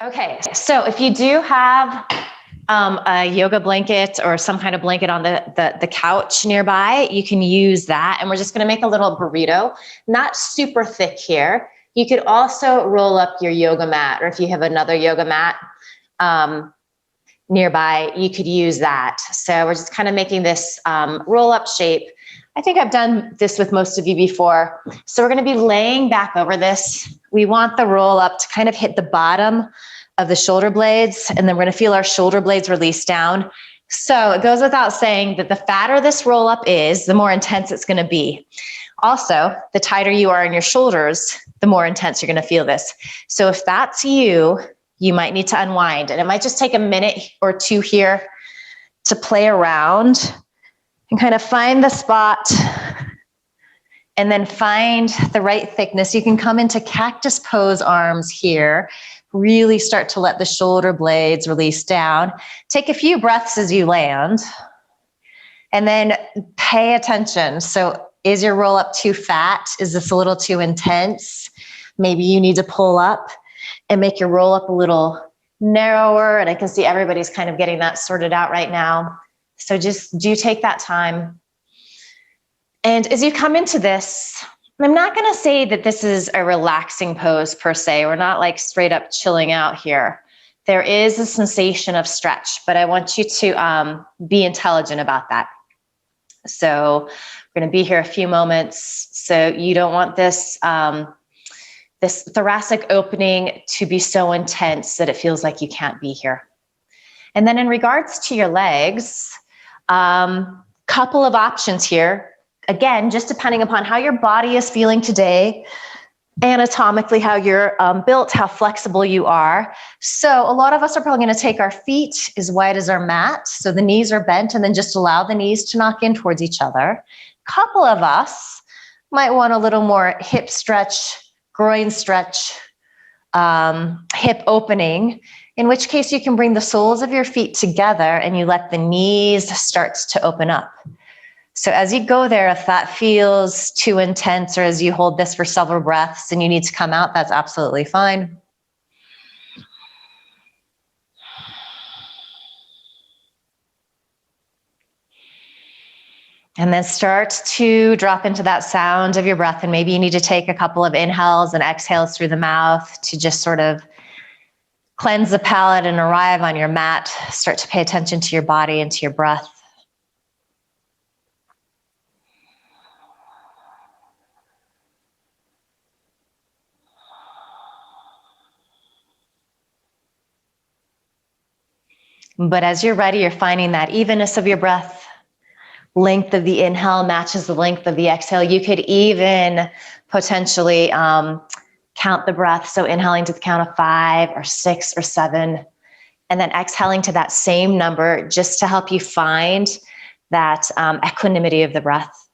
Okay, so if you do have a yoga blanket or some kind of blanket on the couch nearby, you can use that. And we're just gonna make a little burrito, not super thick here. You could also roll up your yoga mat, or if you have another yoga mat nearby, you could use that. So we're just kind of making this roll up shape. I think I've done this with most of you before. So we're gonna be laying back over this. We want the roll up to kind of hit the bottom of the shoulder blades, and then we're gonna feel our shoulder blades release down. So it goes without saying that the fatter this roll up is, the more intense it's gonna be. Also, the tighter you are in your shoulders, the more intense you're gonna feel this. So if that's you, you might need to unwind, and it might just take a minute or two here to play around and kind of find the spot and then find the right thickness. You can come into cactus pose arms here. Really start to let the shoulder blades release down. Take a few breaths as you land. And then pay attention. So is your roll up too fat? Is this a little too intense? Maybe you need to pull up and make your roll up a little narrower. And I can see everybody's kind of getting that sorted out right now. So just do take that time. And as you come into this, I'm not going to say that this is a relaxing pose per se. We're not like straight up chilling out here. There is a sensation of stretch, but I want you to be intelligent about that. So we're going to be here a few moments. So you don't want this, this thoracic opening to be so intense that it feels like you can't be here. And then in regards to your legs, couple of options here. Again, just depending upon how your body is feeling today, anatomically, how you're built, how flexible you are. So a lot of us are probably going to take our feet as wide as our mat. So the knees are bent, and then just allow the knees to knock in towards each other. Couple of us might want a little more hip stretch, groin stretch, hip opening, in which case you can bring the soles of your feet together and you let the knees start to open up. So as you go there, if that feels too intense, or as you hold this for several breaths and you need to come out, that's absolutely fine. And then start to drop into that sound of your breath. And maybe you need to take a couple of inhales and exhales through the mouth to just sort of cleanse the palate and arrive on your mat. Start to pay attention to your body and to your breath. But as you're ready, you're finding that evenness of your breath. Length of the inhale matches the length of the exhale. You could even potentially count the breath. So inhaling to the count of 5 or 6 or 7, and then exhaling to that same number, just to help you find that equanimity of the breath.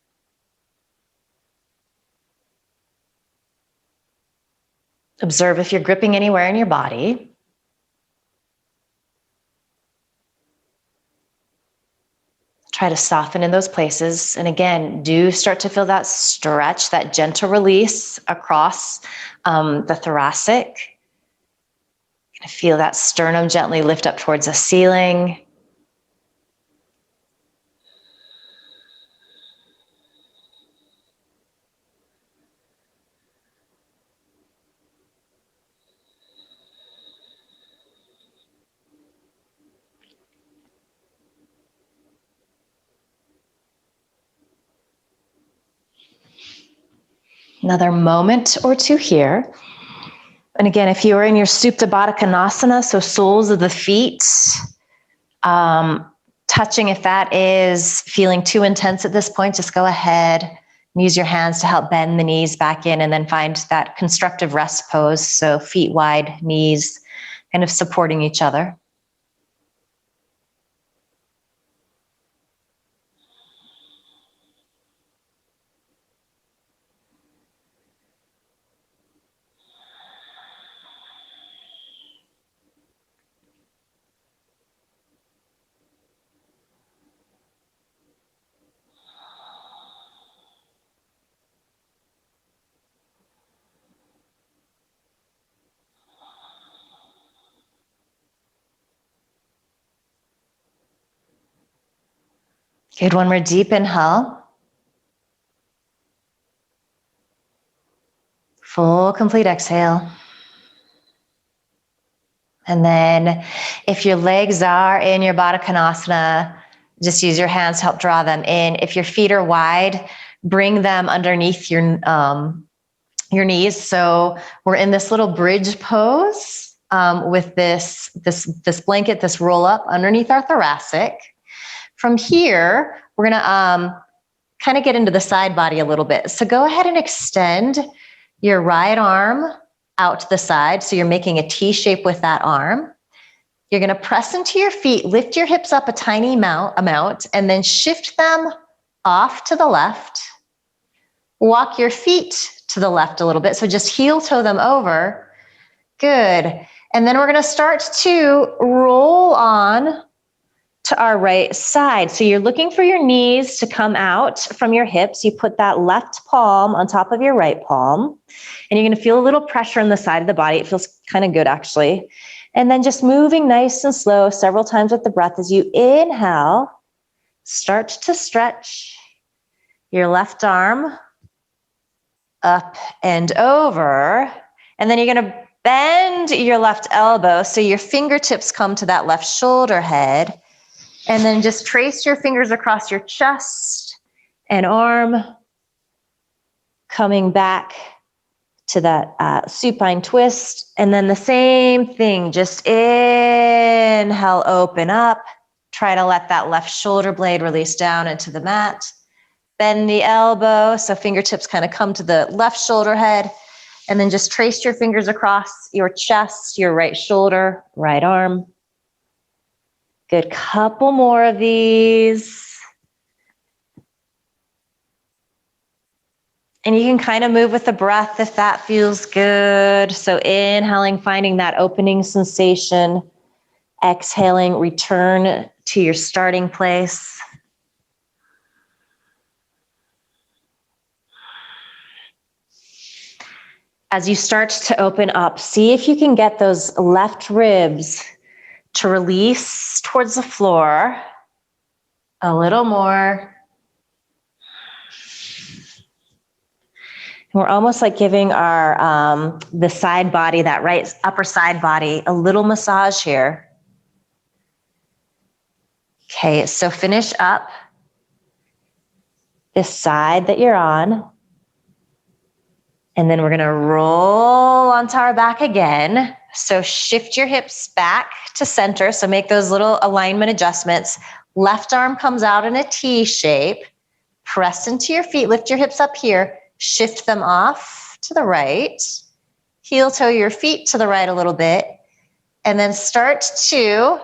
Observe if you're gripping anywhere in your body. Try to soften in those places. And again, do start to feel that stretch, that gentle release across the thoracic. Feel that sternum gently lift up towards the ceiling. Another moment or two here. And again, if you are in your Supta Baddha Konasana, so soles of the feet, touching, if that is feeling too intense at this point, just go ahead and use your hands to help bend the knees back in, and then find that constructive rest pose. So feet wide, knees kind of supporting each other. Good, one more deep inhale. Full, complete exhale. And then if your legs are in your Baddha Konasana, just use your hands to help draw them in. If your feet are wide, bring them underneath your knees. So we're in this little bridge pose with this blanket, this roll up underneath our thoracic. From here, we're gonna kind of get into the side body a little bit. So go ahead and extend your right arm out to the side. So you're making a T shape with that arm. You're gonna press into your feet, lift your hips up a tiny amount, and then shift them off to the left. Walk your feet to the left a little bit. So just heel toe them over. Good. And then we're gonna start to roll on to our right side. So you're looking for your knees to come out from your hips. You put that left palm on top of your right palm, and you're gonna feel a little pressure on the side of the body. It feels kind of good actually. And then just moving nice and slow several times with the breath as you inhale, start to stretch your left arm up and over. And then you're gonna bend your left elbow so your fingertips come to that left shoulder head. And then just trace your fingers across your chest and arm, coming back to that supine twist. And then the same thing, just inhale, open up. Try to let that left shoulder blade release down into the mat. Bend the elbow, so fingertips kind of come to the left shoulder head. And then just trace your fingers across your chest, your right shoulder, right arm. Good, couple more of these. And you can kind of move with the breath if that feels good. So inhaling, finding that opening sensation. Exhaling, return to your starting place. As you start to open up, see if you can get those left ribs to release towards the floor. A little more. We're almost like giving our the side body, that right upper side body, a little massage here. Okay, so finish up this side that you're on. And then we're gonna roll onto our back again. So shift your hips back to center. So make those little alignment adjustments. Left arm comes out in a T shape. Press into your feet, lift your hips up here. Shift them off to the right. Heel toe your feet to the right a little bit. And then start to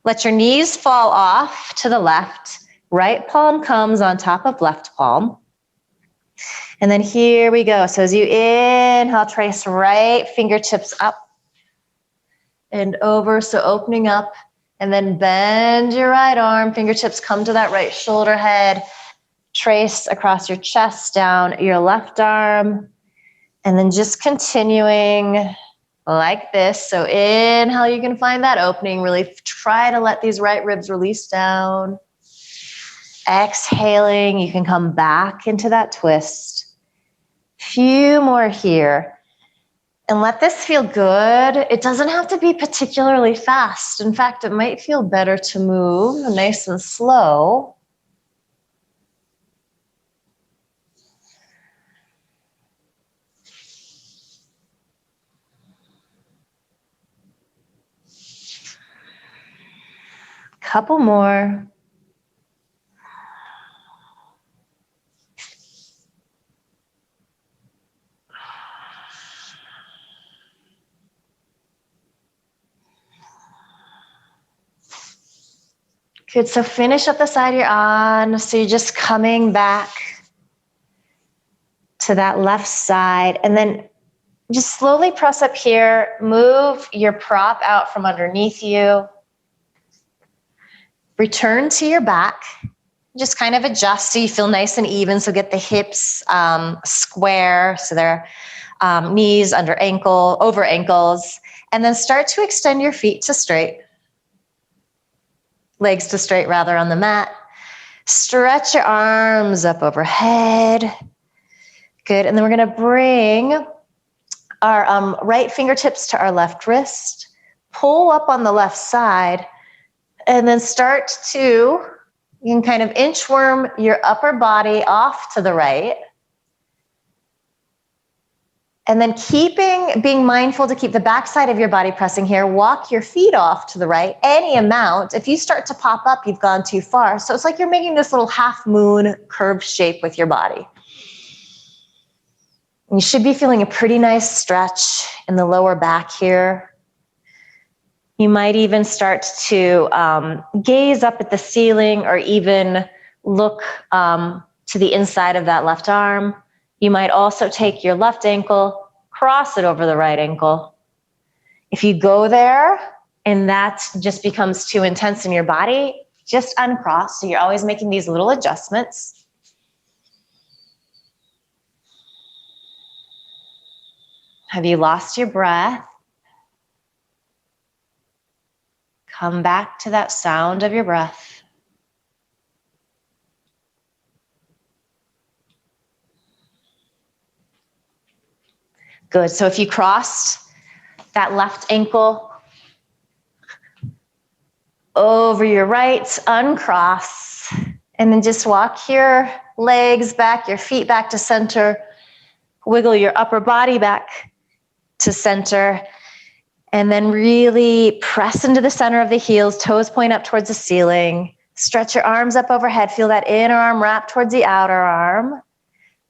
let your knees fall off to the left. Right palm comes on top of left palm. And then here we go. So as you inhale, trace right fingertips up and over. So opening up, and then bend your right arm. Fingertips come to that right shoulder head. Trace across your chest, down your left arm. And then just continuing like this. So inhale, you can find that opening. Really try to let these right ribs release down. Exhaling, you can come back into that twist. Few more here. And let this feel good. It doesn't have to be particularly fast. In fact, it might feel better to move nice and slow. Couple more. Good, so finish up the side you're on. So you're just coming back to that left side, and then just slowly press up here. Move your prop out from underneath you. Return to your back. Just kind of adjust so you feel nice and even. So get the hips square, so they're knees under ankle, over ankles, and then start to extend your feet to straight. Legs to straight rather on the mat. Stretch your arms up overhead. Good, and then we're gonna bring our right fingertips to our left wrist, pull up on the left side, and then start to, you can kind of inchworm your upper body off to the right. And then being mindful to keep the backside of your body pressing here, walk your feet off to the right, any amount. If you start to pop up, you've gone too far. So it's like you're making this little half moon curved shape with your body. And you should be feeling a pretty nice stretch in the lower back here. You might even start to gaze up at the ceiling or even look to the inside of that left arm. You might also take your left ankle, cross it over the right ankle. If you go there and that just becomes too intense in your body, just uncross. So you're always making these little adjustments. Have you lost your breath? Come back to that sound of your breath. Good, so if you crossed that left ankle over your right, uncross, and then just walk your legs back, your feet back to center, wiggle your upper body back to center, and then really press into the center of the heels, toes point up towards the ceiling. Stretch your arms up overhead, feel that inner arm wrap towards the outer arm.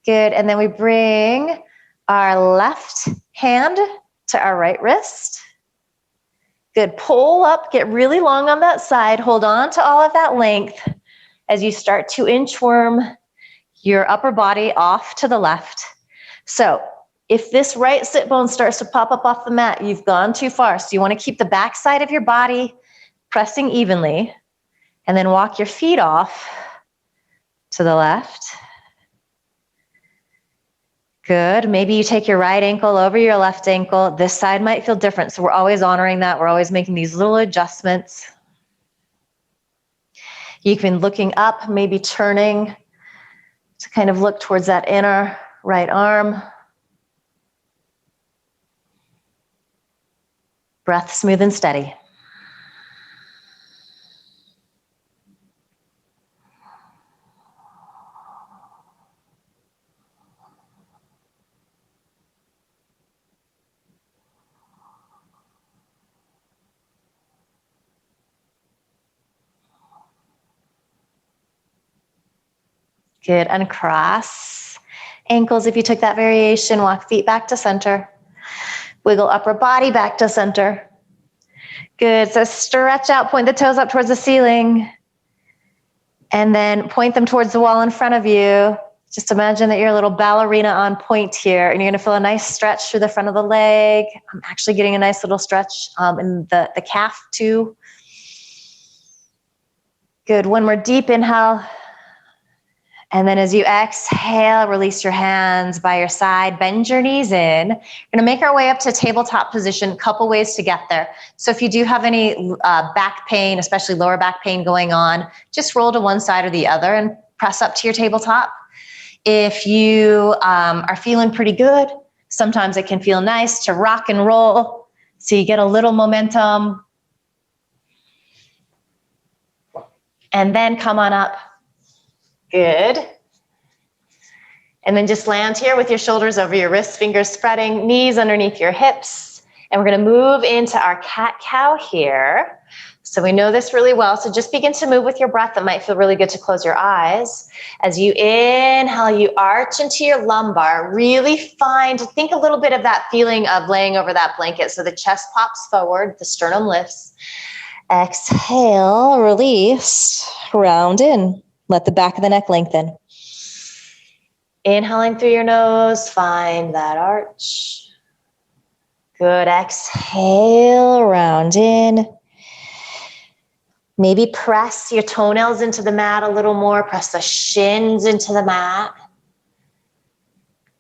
Good, and then we bring our left hand to our right wrist. Good, pull up, get really long on that side, hold on to all of that length as you start to inchworm your upper body off to the left. So if this right sit bone starts to pop up off the mat, you've gone too far. So you want to keep the back side of your body pressing evenly, and then walk your feet off to the left. Good. Maybe you take your right ankle over your left ankle. This side might feel different, so we're always honoring that. We're always making these little adjustments. You can looking up, maybe turning to kind of look towards that inner right arm. Breath smooth and steady. Good, uncross ankles if you took that variation, walk feet back to center. Wiggle upper body back to center. Good, so stretch out, point the toes up towards the ceiling, and then point them towards the wall in front of you. Just imagine that you're a little ballerina on point here, and you're gonna feel a nice stretch through the front of the leg. I'm actually getting a nice little stretch in the calf too. Good, one more deep inhale. And then as you exhale, release your hands by your side, bend your knees in. We're gonna make our way up to tabletop position, couple ways to get there. So if you do have any back pain, especially lower back pain going on, just roll to one side or the other and press up to your tabletop. If you are feeling pretty good, sometimes it can feel nice to rock and roll so you get a little momentum. And then come on up. Good. And then just land here with your shoulders over your wrists, fingers spreading, knees underneath your hips. And we're gonna move into our cat-cow here. So we know this really well. So just begin to move with your breath. It might feel really good to close your eyes. As you inhale, you arch into your lumbar. Really think a little bit of that feeling of laying over that blanket. So the chest pops forward, the sternum lifts. Exhale, release, round in. Let the back of the neck lengthen. Inhaling through your nose, find that arch. Good, exhale, round in. Maybe press your toenails into the mat a little more, press the shins into the mat.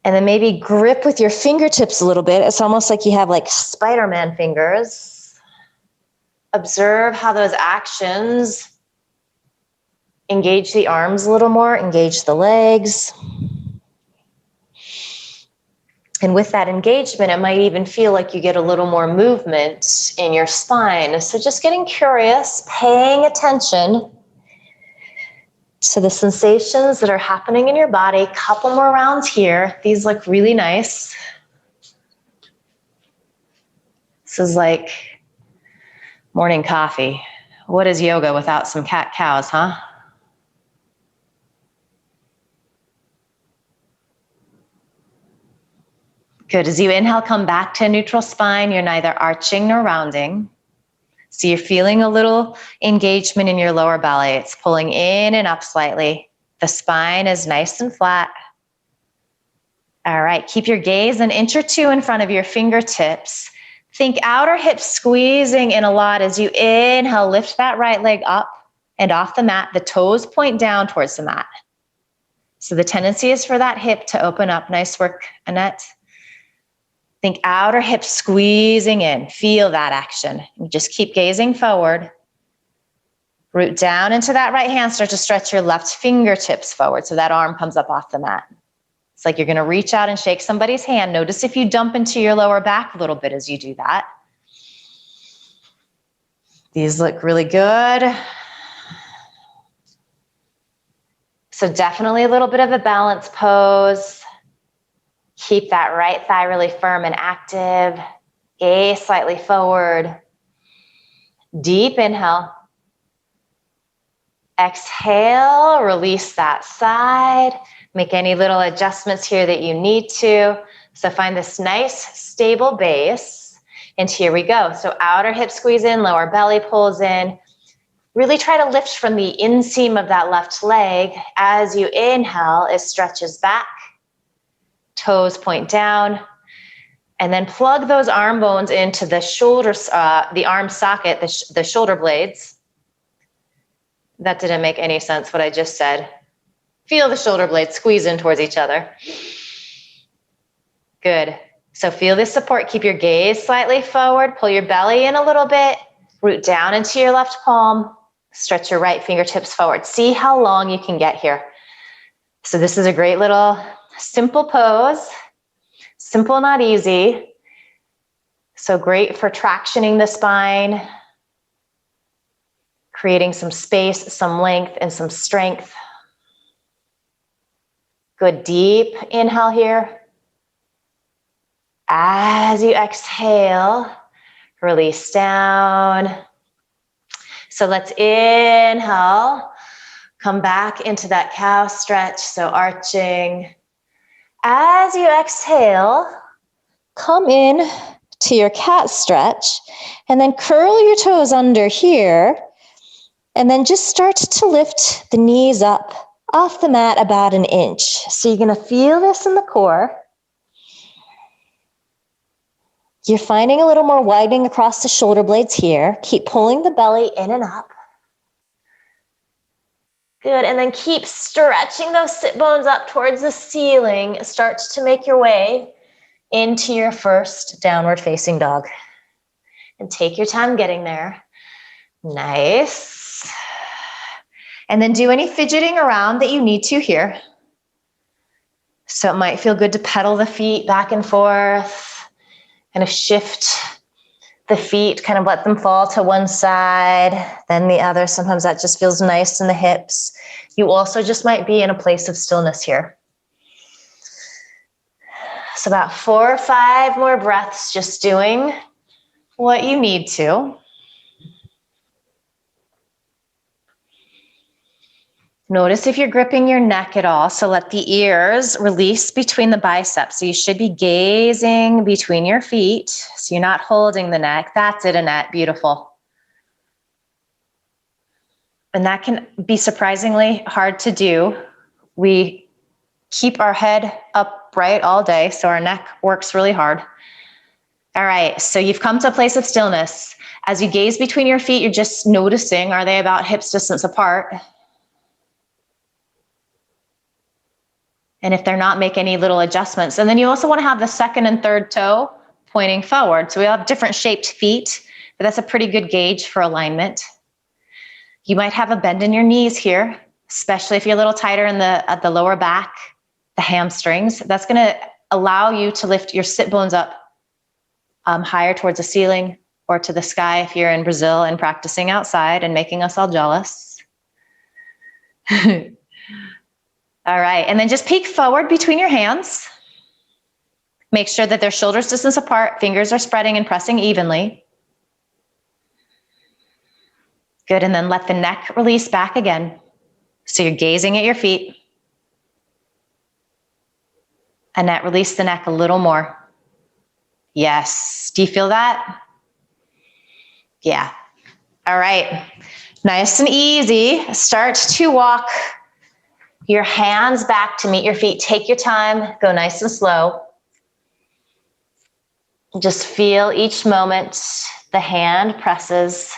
And then maybe grip with your fingertips a little bit. It's almost like you have like Spider-Man fingers. Observe how those actions Engage the arms a little more, engage the legs. And with that engagement, it might even feel like you get a little more movement in your spine. So just getting curious, paying attention to the sensations that are happening in your body. Couple more rounds here. These look really nice. This is like morning coffee. What is yoga without some cat-cows, huh? Good. As you inhale, come back to a neutral spine. You're neither arching nor rounding. So you're feeling a little engagement in your lower belly. It's pulling in and up slightly. The spine is nice and flat. All right, keep your gaze an inch or two in front of your fingertips. Think outer hips squeezing in a lot as you inhale, lift that right leg up and off the mat. The toes point down towards the mat. So the tendency is for that hip to open up. Nice work, Annette. Think outer hips squeezing in. Feel that action. You just keep gazing forward. Root down into that right hand. Start to stretch your left fingertips forward so that arm comes up off the mat. It's like you're going to reach out and shake somebody's hand. Notice if you dump into your lower back a little bit as you do that. These look really good. So definitely a little bit of a balance pose. Keep that right thigh really firm and active. Gaze slightly forward. Deep inhale. Exhale, release that side. Make any little adjustments here that you need to. So find this nice, stable base. And here we go. So outer hip squeeze in, lower belly pulls in. Really try to lift from the inseam of that left leg. As you inhale, it stretches back. Toes point down. And then plug those arm bones into the shoulders, the arm socket, the shoulder blades. That didn't make any sense what I just said. Feel the shoulder blades squeeze in towards each other. Good. So feel this support. Keep your gaze slightly forward. Pull your belly in a little bit. Root down into your left palm. Stretch your right fingertips forward. See how long you can get here. So this is a great little simple pose. Simple, not easy. So great for tractioning the spine. Creating some space, some length, and some strength. Good deep inhale here. As you exhale, release down. So let's inhale. Come back into that cow stretch, so arching. As you exhale, come in to your cat stretch, and then curl your toes under here. And then just start to lift the knees up off the mat about an inch. So you're going to feel this in the core. You're finding a little more widening across the shoulder blades here. Keep pulling the belly in and up. Good. And then keep stretching those sit bones up towards the ceiling. Start to make your way into your first downward facing dog. And take your time getting there. Nice. And then do any fidgeting around that you need to here. So it might feel good to pedal the feet back and forth, kind of shift the feet, kind of let them fall to one side, then the other. Sometimes that just feels nice in the hips. You also just might be in a place of stillness here. So about 4 or 5 more breaths, just doing what you need to. Notice if you're gripping your neck at all. So let the ears release between the biceps. So you should be gazing between your feet. So you're not holding the neck. That's it, Annette. Beautiful. And that can be surprisingly hard to do. We keep our head upright all day, so our neck works really hard. All right, so you've come to a place of stillness. As you gaze between your feet, you're just noticing, are they about hips distance apart? And if they're not, make any little adjustments. And then you also want to have the second and third toe pointing forward. So we have different shaped feet, but that's a pretty good gauge for alignment. You might have a bend in your knees here. especially if you're a little tighter in at the lower back, the hamstrings. That's going to allow you to lift your sit bones up higher towards the ceiling or to the sky if you're in Brazil and practicing outside and making us all jealous. All right, and then just peek forward between your hands. Make sure that they're shoulders distance apart, fingers are spreading and pressing evenly. Good, and then let the neck release back again. So you're gazing at your feet. Annette, release the neck a little more. Yes, do you feel that? Yeah. All right, nice and easy. Start to walk your hands back to meet your feet. Take your time, go nice and slow. Just feel each moment the hand presses.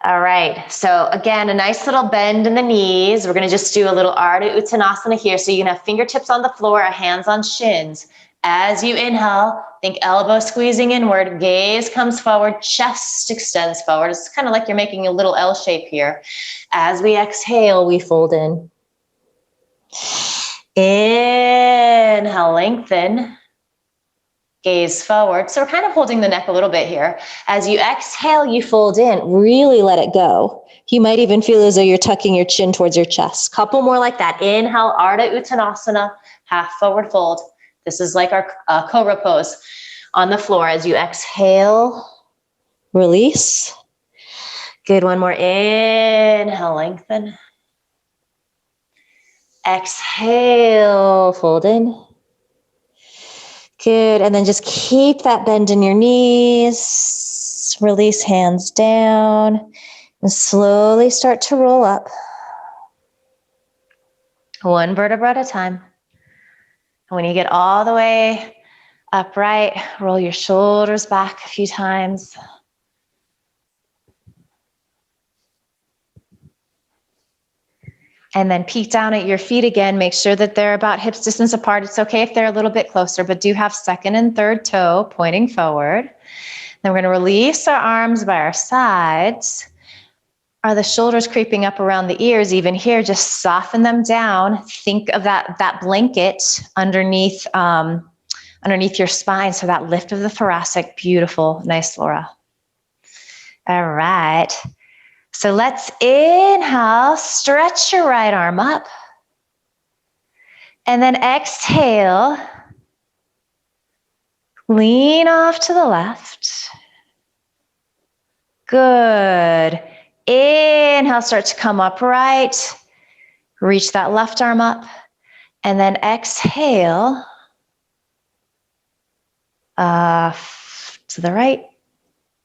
All right, so again, a nice little bend in the knees. We're gonna just do a little Ardha Uttanasana here. So you can have fingertips on the floor, hands on shins. As you inhale, think elbow squeezing inward, gaze comes forward, chest extends forward. It's kind of like you're making a little L shape here. As we exhale, we fold in. Inhale, lengthen. Gaze forward. So we're kind of holding the neck a little bit here. As you exhale, you fold in. Really let it go. You might even feel as though you're tucking your chin towards your chest. Couple more like that. Inhale, Ardha Uttanasana, half forward fold. This is like our cobra pose on the floor. As you exhale, release. Good, one more. Inhale, lengthen. Exhale, fold in. Good, and then just keep that bend in your knees. Release hands down and slowly start to roll up. One vertebra at a time. And when you get all the way upright, roll your shoulders back a few times. And then peek down at your feet again. Make sure that they're about hips distance apart. It's okay if they're a little bit closer, but do have second and third toe pointing forward. Then we're going to release our arms by our sides. Are the shoulders creeping up around the ears? Even here, just soften them down. Think of that blanket underneath your spine. So that lift of the thoracic. Beautiful. Nice, Laura. All right. So let's inhale, stretch your right arm up. And then exhale, lean off to the left. Good. Inhale, start to come upright. Reach that left arm up. And then exhale, to the right.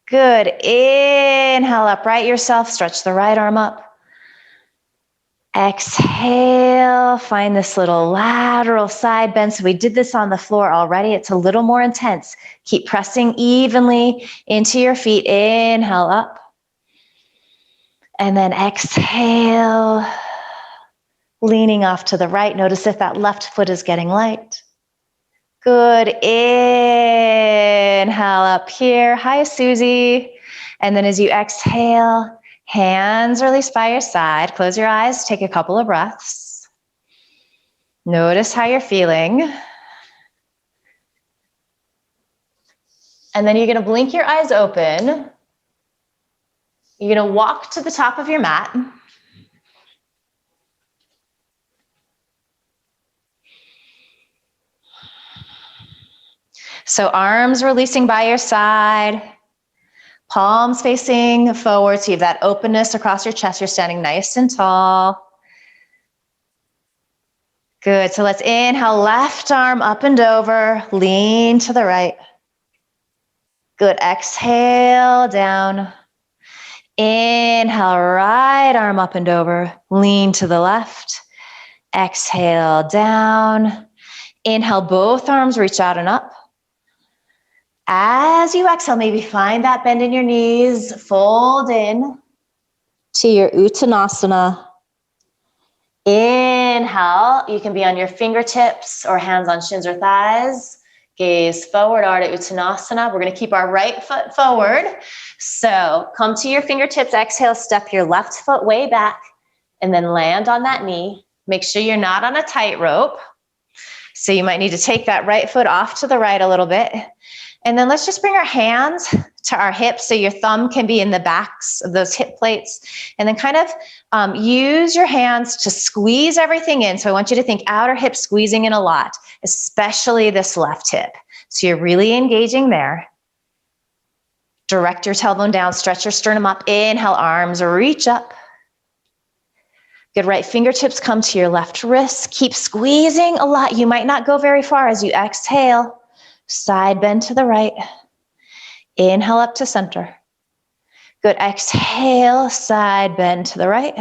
Good. Inhale, upright yourself. Stretch the right arm up. Exhale, find this little lateral side bend. So we did this on the floor already. It's a little more intense. Keep pressing evenly into your feet. Inhale up. And then exhale, leaning off to the right. Notice if that left foot is getting light. Good. Inhale up here. Hi, Susie. And then as you exhale, hands release by your side. Close your eyes. Take a couple of breaths. Notice how you're feeling. And then you're going to blink your eyes open. You're going to walk to the top of your mat. So arms releasing by your side, palms facing forward. So you have that openness across your chest. You're standing nice and tall. Good. So let's inhale, left arm up and over, lean to the right. Good. Exhale, down. Inhale, right arm up and over, lean to the left. Exhale, down. Inhale, both arms reach out and up. As you exhale, maybe find that bend in your knees, fold in to your Uttanasana. Inhale, you can be on your fingertips or hands on shins or thighs. Gaze forward, Ardha Uttanasana. We're going to keep our right foot forward. So come to your fingertips, exhale, step your left foot way back. and then land on that knee. Make sure you're not on a tightrope. So you might need to take that right foot off to the right a little bit. And then let's just bring our hands to our hips so your thumb can be in the backs of those hip plates. And then kind of use your hands to squeeze everything in. So I want you to think outer hip squeezing in a lot, especially this left hip. So you're really engaging there. Direct your tailbone down, stretch your sternum up. Inhale, arms reach up. Good, right fingertips come to your left wrist. Keep squeezing a lot. You might not go very far as you exhale. Side bend to the right. Inhale up to center. Good, exhale, side bend to the right.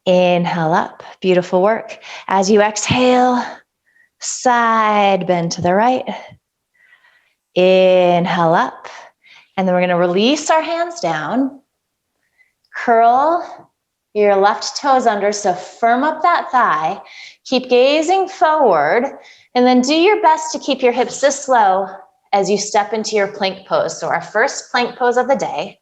Inhale up, beautiful work. As you exhale, side bend to the right. Inhale up. And then we're gonna release our hands down. Curl your left toes under, so firm up that thigh. Keep gazing forward, and then do your best to keep your hips this low as you step into your plank pose. So our first plank pose of the day,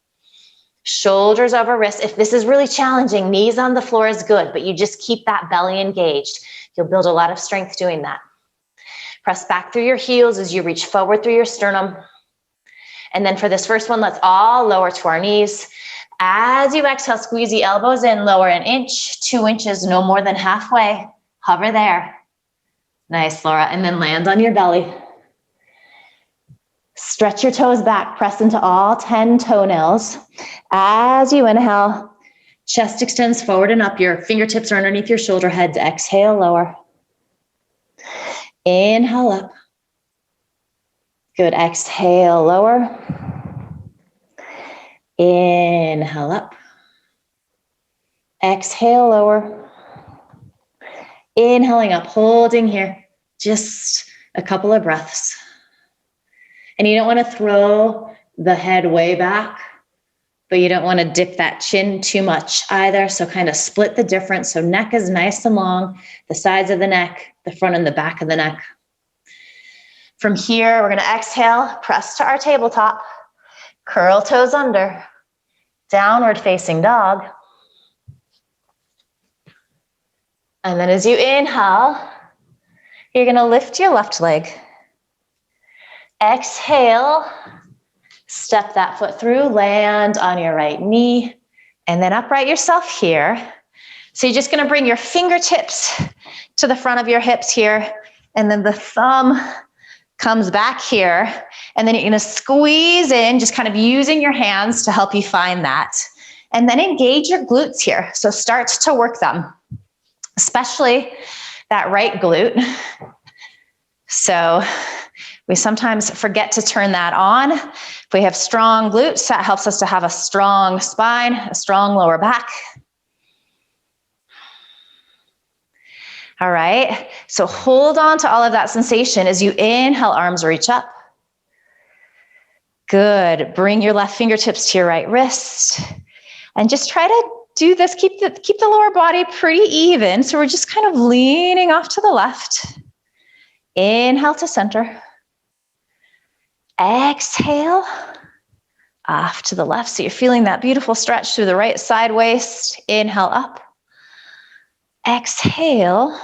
shoulders over wrists. If this is really challenging, knees on the floor is good, but you just keep that belly engaged. You'll build a lot of strength doing that. Press back through your heels as you reach forward through your sternum. And then for this first one, let's all lower to our knees. As you exhale, squeeze the elbows in, lower an inch, 2 inches, no more than halfway. Hover there. Nice, Laura. And then land on your belly. Stretch your toes back, press into all 10 toenails. As you inhale, chest extends forward and up. Your fingertips are underneath your shoulder heads. Exhale, lower. Inhale up. Good, exhale, lower. Inhale up. Exhale, lower. Inhaling up, holding here. Just a couple of breaths. And you don't want to throw the head way back, but you don't want to dip that chin too much either. So kind of split the difference. So neck is nice and long, the sides of the neck, the front and the back of the neck. From here, we're going to exhale, press to our tabletop, curl toes under, downward facing dog. And then as you inhale, you're going to lift your left leg. Exhale, step that foot through, land on your right knee, and then upright yourself here. So you're just going to bring your fingertips to the front of your hips here, and then the thumb comes back here, and then you're going to squeeze in, just kind of using your hands to help you find that. And then engage your glutes here. So start to work them, especially that right glute. So we sometimes forget to turn that on. If we have strong glutes, that helps us to have a strong spine, a strong lower back. All right, so hold on to all of that sensation as you inhale, arms reach up. Good, bring your left fingertips to your right wrist. And just try to do this, keep the lower body pretty even. So we're just kind of leaning off to the left. Inhale to center. Exhale, off to the left. So you're feeling that beautiful stretch through the right side waist. Inhale up. Exhale.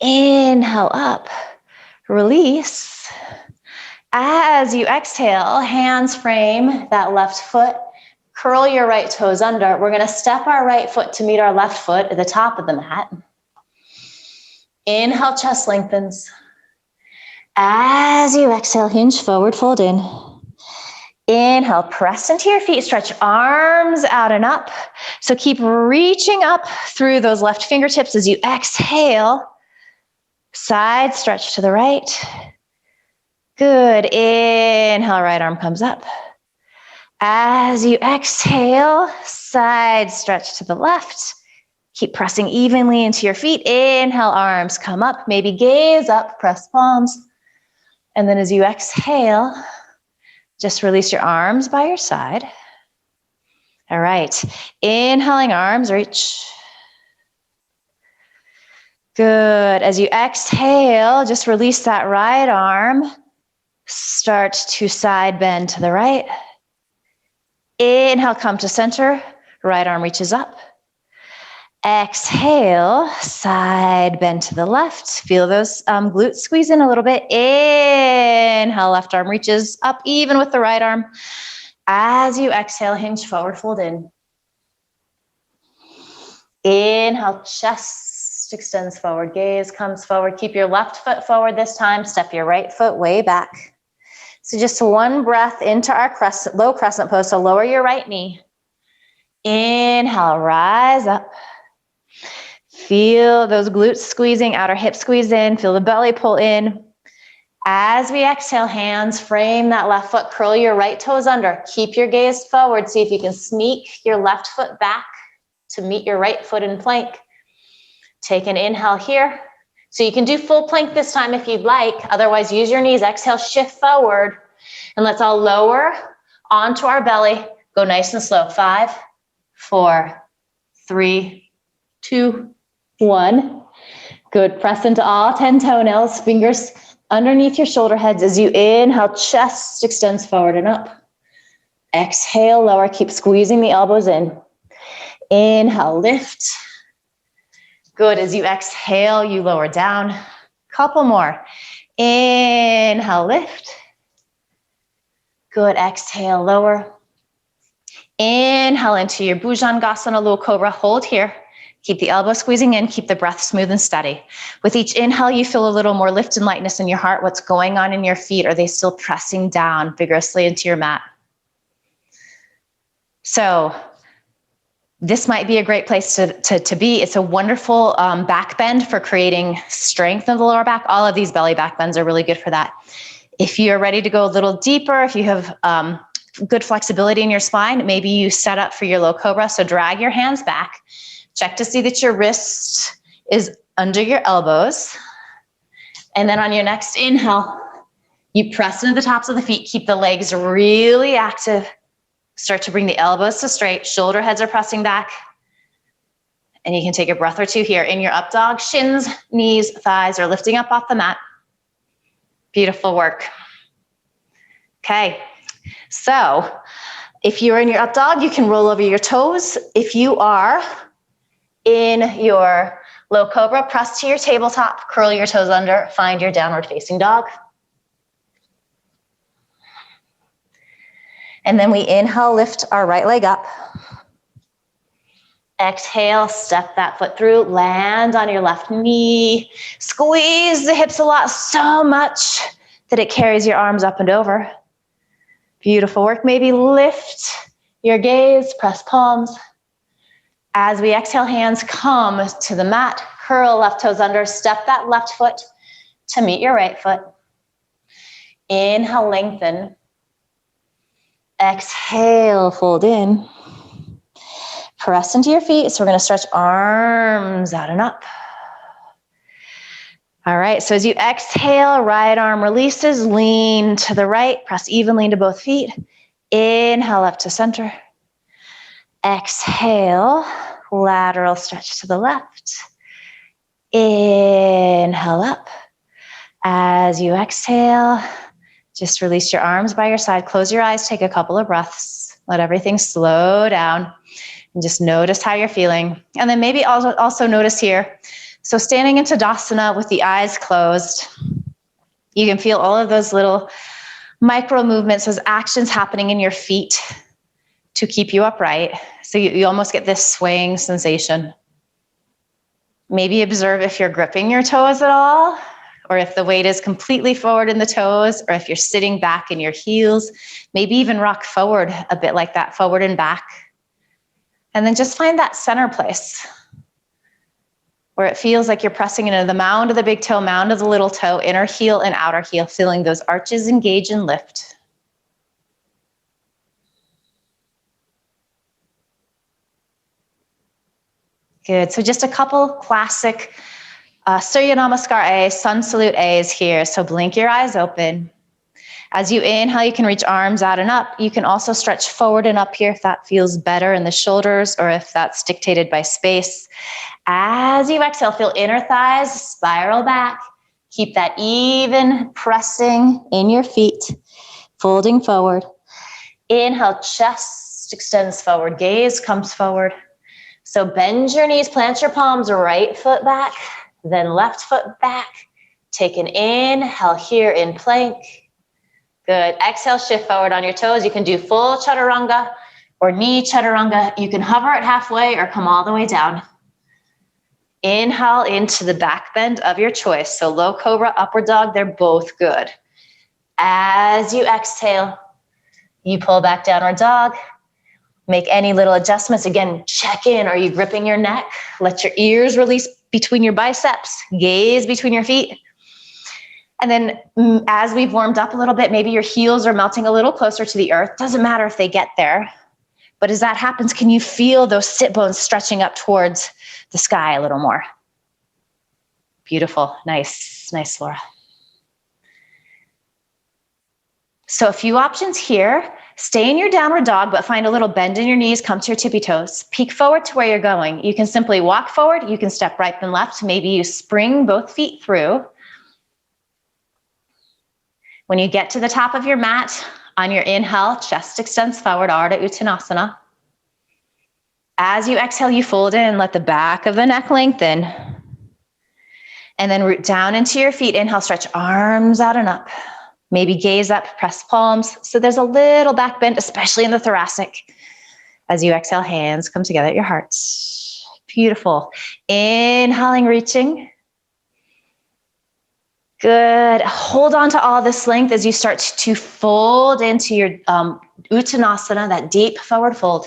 Inhale up. Release. As you exhale, hands frame that left foot. Curl your right toes under. We're going to step our right foot to meet our left foot at the top of the mat. Inhale, chest lengthens. As you exhale, hinge forward, fold in. Inhale, press into your feet, stretch arms out and up. So keep reaching up through those left fingertips as you exhale. Side stretch to the right. Good. Inhale, right arm comes up. As you exhale, side stretch to the left. Keep pressing evenly into your feet. Inhale, arms come up. Maybe gaze up, press palms. And then as you exhale, just release your arms by your side. All right. Inhaling, arms reach. Good. As you exhale, just release that right arm. Start to side bend to the right. Inhale, come to center. Right arm reaches up. Exhale, side bend to the left. Feel those glutes squeeze in a little bit. Inhale, left arm reaches up even with the right arm. As you exhale, hinge forward, fold in. Inhale, chest extends forward, gaze comes forward. Keep your left foot forward this time. Step your right foot way back. So just one breath into our low crescent pose. So lower your right knee. Inhale, rise up. Feel those glutes squeezing, outer hip squeeze in. Feel the belly pull in. As we exhale, hands frame that left foot. Curl your right toes under. Keep your gaze forward. See if you can sneak your left foot back to meet your right foot in plank. Take an inhale here. So you can do full plank this time if you'd like. Otherwise, use your knees. Exhale, shift forward. And let's all lower onto our belly. Go nice and slow. 5, 4, 3, 2, 1. Good. Press into all 10 toenails. Fingers underneath your shoulder heads as you inhale, chest extends forward and up. Exhale, lower. Keep squeezing the elbows in. Inhale, lift. Good. As you exhale, you lower down. Couple more. Inhale, lift. Good. Exhale, lower. Inhale into your Bhujangasana, low cobra. Hold here. Keep the elbow squeezing in. Keep the breath smooth and steady. With each inhale, you feel a little more lift and lightness in your heart. What's going on in your feet? Are they still pressing down vigorously into your mat? So this might be a great place to be. It's a wonderful back bend for creating strength in the lower back. All of these belly back bends are really good for that. If you're ready to go a little deeper, if you have good flexibility in your spine, maybe you set up for your low cobra. So drag your hands back. Check to see that your wrist is under your elbows. And then on your next inhale, you press into the tops of the feet. Keep the legs really active. Start to bring the elbows to straight. Shoulder heads are pressing back. And you can take a breath or two here. In your up dog, shins, knees, thighs are lifting up off the mat. Beautiful work. Okay, so if you're in your up dog, you can roll over your toes. If you are in your low cobra, press to your tabletop, curl your toes under, find your downward facing dog. And then we inhale, lift our right leg up. Exhale, step that foot through, land on your left knee. Squeeze the hips a lot, so much that it carries your arms up and over. Beautiful work. Maybe lift your gaze, press palms. As we exhale, hands come to the mat, curl left toes under, step that left foot to meet your right foot. Inhale, lengthen. Exhale, fold in. Press into your feet. So we're going to stretch arms out and up. All right, so as you exhale, right arm releases, lean to the right, press evenly into both feet. Inhale up to center. Exhale, lateral stretch to the left. Inhale up. As you exhale, just release your arms by your side. Close your eyes, take a couple of breaths. Let everything slow down and just notice how you're feeling. And then maybe also notice here, so standing in Tadasana with the eyes closed, you can feel all of those little micro movements, those actions happening in your feet to keep you upright. So you almost get this swaying sensation. Maybe observe if you're gripping your toes at all, or if the weight is completely forward in the toes, or if you're sitting back in your heels. Maybe even rock forward a bit like that, forward and back. And then just find that center place where it feels like you're pressing into the mound of the big toe, mound of the little toe, inner heel and outer heel, feeling those arches engage and lift. Good. So just a couple classic Surya Namaskar A's, Sun Salute A's here. So blink your eyes open. As you inhale, you can reach arms out and up. You can also stretch forward and up here if that feels better in the shoulders or if that's dictated by space. As you exhale, feel inner thighs spiral back. Keep that even pressing in your feet, folding forward. Inhale, chest chest extends forward, gaze comes forward. So bend your knees, plant your palms, right foot back, then left foot back. Take an inhale here in plank. Good. Exhale, shift forward on your toes. You can do full chaturanga or knee chaturanga. You can hover at halfway or come all the way down. Inhale into the back bend of your choice. So low cobra, upward dog, they're both good. As you exhale, you pull back downward dog. Make any little adjustments. Again, check in. Are you gripping your neck? Let your ears release between your biceps. Gaze between your feet. And then as we've warmed up a little bit, maybe your heels are melting a little closer to the earth. Doesn't matter if they get there. But as that happens, can you feel those sit bones stretching up towards the sky a little more? Beautiful. Nice, Laura. So a few options here. Stay in your downward dog, but find a little bend in your knees, come to your tippy toes. Peek forward to where you're going. You can simply walk forward. You can step right and left. Maybe you spring both feet through. When you get to the top of your mat, on your inhale, chest extends forward, Ardha Uttanasana. As you exhale, you fold in, let the back of the neck lengthen. And then root down into your feet. Inhale, stretch arms out and up. Maybe gaze up, press palms. So there's a little back bend, especially in the thoracic. As you exhale, hands come together at your heart. Beautiful. Inhaling, reaching. Good. Hold on to all this length as you start to fold into your Uttanasana, that deep forward fold.